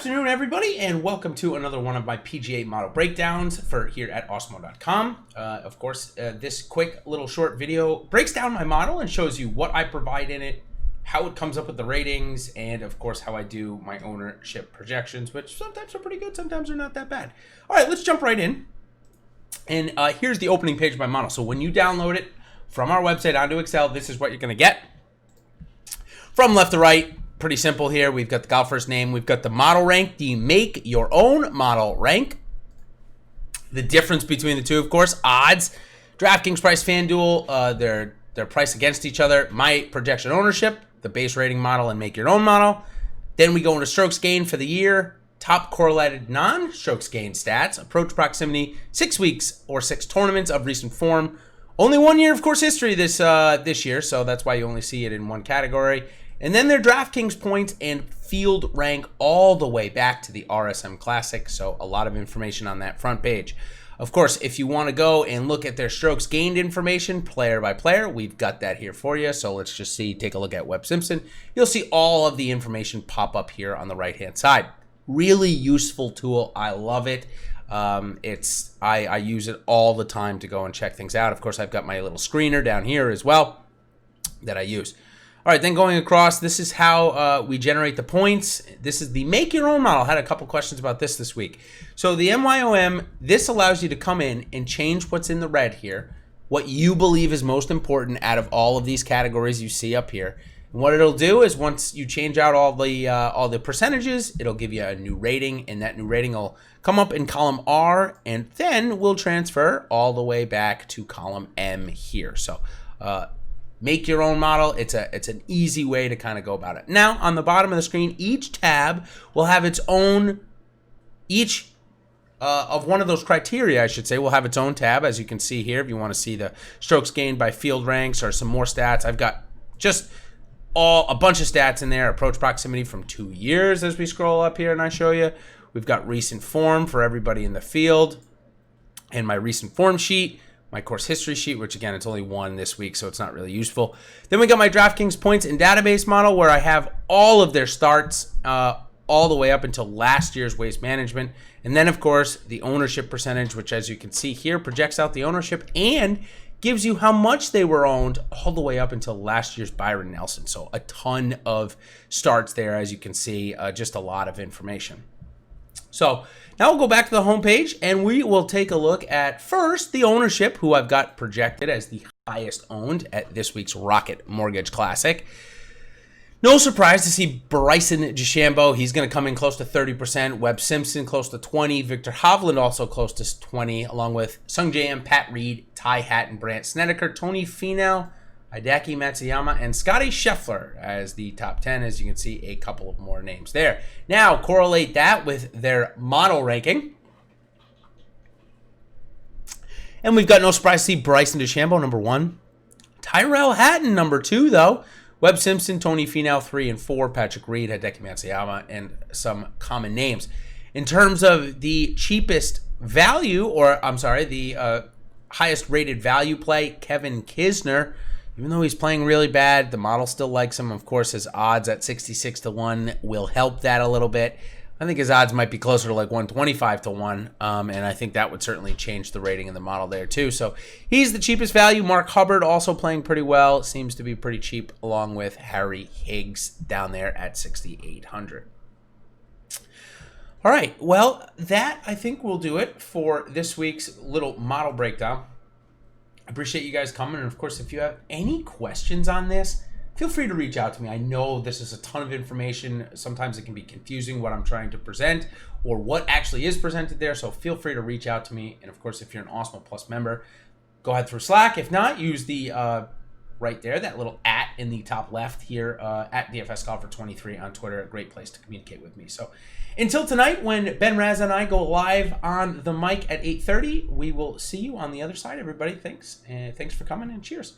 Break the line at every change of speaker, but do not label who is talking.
afternoon, everybody, and welcome to another one of my PGA model breakdowns for here at Awesemo.com. Of course, this quick little short video breaks down my model and shows you what I provide in it, how it comes up with the ratings, and of course how I do my ownership projections, which sometimes are pretty good, sometimes are not that bad. All right, let's jump right in. And here's the opening page of my model. So when you download it from our website onto Excel, this is what you're going to get. From left to right, pretty simple here. We've got the golfer's name. We've got the model rank, the make your own model rank. The difference between the two, of course, odds. DraftKings price, FanDuel, their price against each other. My projection ownership, the base rating model, and make your own model. Then we go into strokes gained for the year. Top correlated non-strokes gained stats. Approach proximity, 6 weeks or 6 tournaments of recent form. Only 1 year, of course, history this year, so that's why you only see it in one category. And then their DraftKings points and field rank all the way back to the RSM Classic. So a lot of information on that front page. Of course, if you want to go and look at their strokes gained information player by player, we've got that here for you. So let's just take a look at Webb Simpson. You'll see all of the information pop up here on the right-hand side. Really useful tool. I love it. I use it all the time to go and check things out. Of course, I've got my little screener down here as well that I use. All right, then going across, this is how we generate the points. This is the make your own model. I had a couple questions about this week. So the MYOM, this allows you to come in and change what's in the red here, what you believe is most important out of all of these categories you see up here. And what it'll do is once you change out all the percentages, it'll give you a new rating, and that new rating will come up in column R, and then we'll transfer all the way back to column M here. So make your own model. It's an easy way to kind of go about it. Now, on the bottom of the screen, each tab will have its own, of one of those criteria, I should say, will have its own tab, as you can see here. If you want to see the strokes gained by field ranks or some more stats, I've got just a bunch of stats in there. Approach proximity from 2 years as we scroll up here and I show you. We've got recent form for everybody in the field, and my recent form sheet. My course history sheet, which again, it's only one this week, so it's not really useful. Then we got my DraftKings points and database model, where I have all of their starts all the way up until last year's waste management. And then, of course, the ownership percentage, which as you can see here, projects out the ownership and gives you how much they were owned all the way up until last year's Byron Nelson. So a ton of starts there, as you can see, just a lot of information. So now we'll go back to the home page and we will take a look at first the ownership, who I've got projected as the highest owned at this week's Rocket Mortgage Classic. No surprise to see Bryson DeChambeau. He's going to come in close to 30%. Webb Simpson close to 20%. Victor Hovland also close to 20%, along with Sung J M, Pat Reed, Ty Hatton, Brandt Snedeker, Tony Finau, Hideki Matsuyama, and Scotty Scheffler as the top 10. As you can see, a couple of more names there. Now, correlate that with their model ranking. And we've got no surprise to see Bryson DeChambeau, number 1. Tyrell Hatton, number 2, though. Webb Simpson, Tony Finau, 3 and 4. Patrick Reed, Hideki Matsuyama, and some common names. In terms of the cheapest value, or I'm sorry, the highest rated value play, Kevin Kisner. Even though he's playing really bad, the model still likes him. Of course, his odds at 66 to 1 will help that a little bit. I think his odds might be closer to like 125 to 1, and I think that would certainly change the rating in the model there too. So he's the cheapest value. Marc Hubbard also playing pretty well. Seems to be pretty cheap, along with Harry Higgs down there at 6,800. All right, well, that I think will do it for this week's little model breakdown. I appreciate you guys coming, and of course, if you have any questions on this, feel free to reach out to me. I know this is a ton of information. Sometimes it can be confusing what I'm trying to present or what actually is presented there, so feel free to reach out to me. And of course, if you're an Awesemo Plus member, go ahead through Slack. If not, use the right there, that little @ in the top left here, at DFS Golfer 23 on Twitter. A great place to communicate with me. So until tonight, when Ben Raz and I go live on the mic at 8:30, we will see you on the other side, everybody. Thanks, and thanks for coming, and cheers.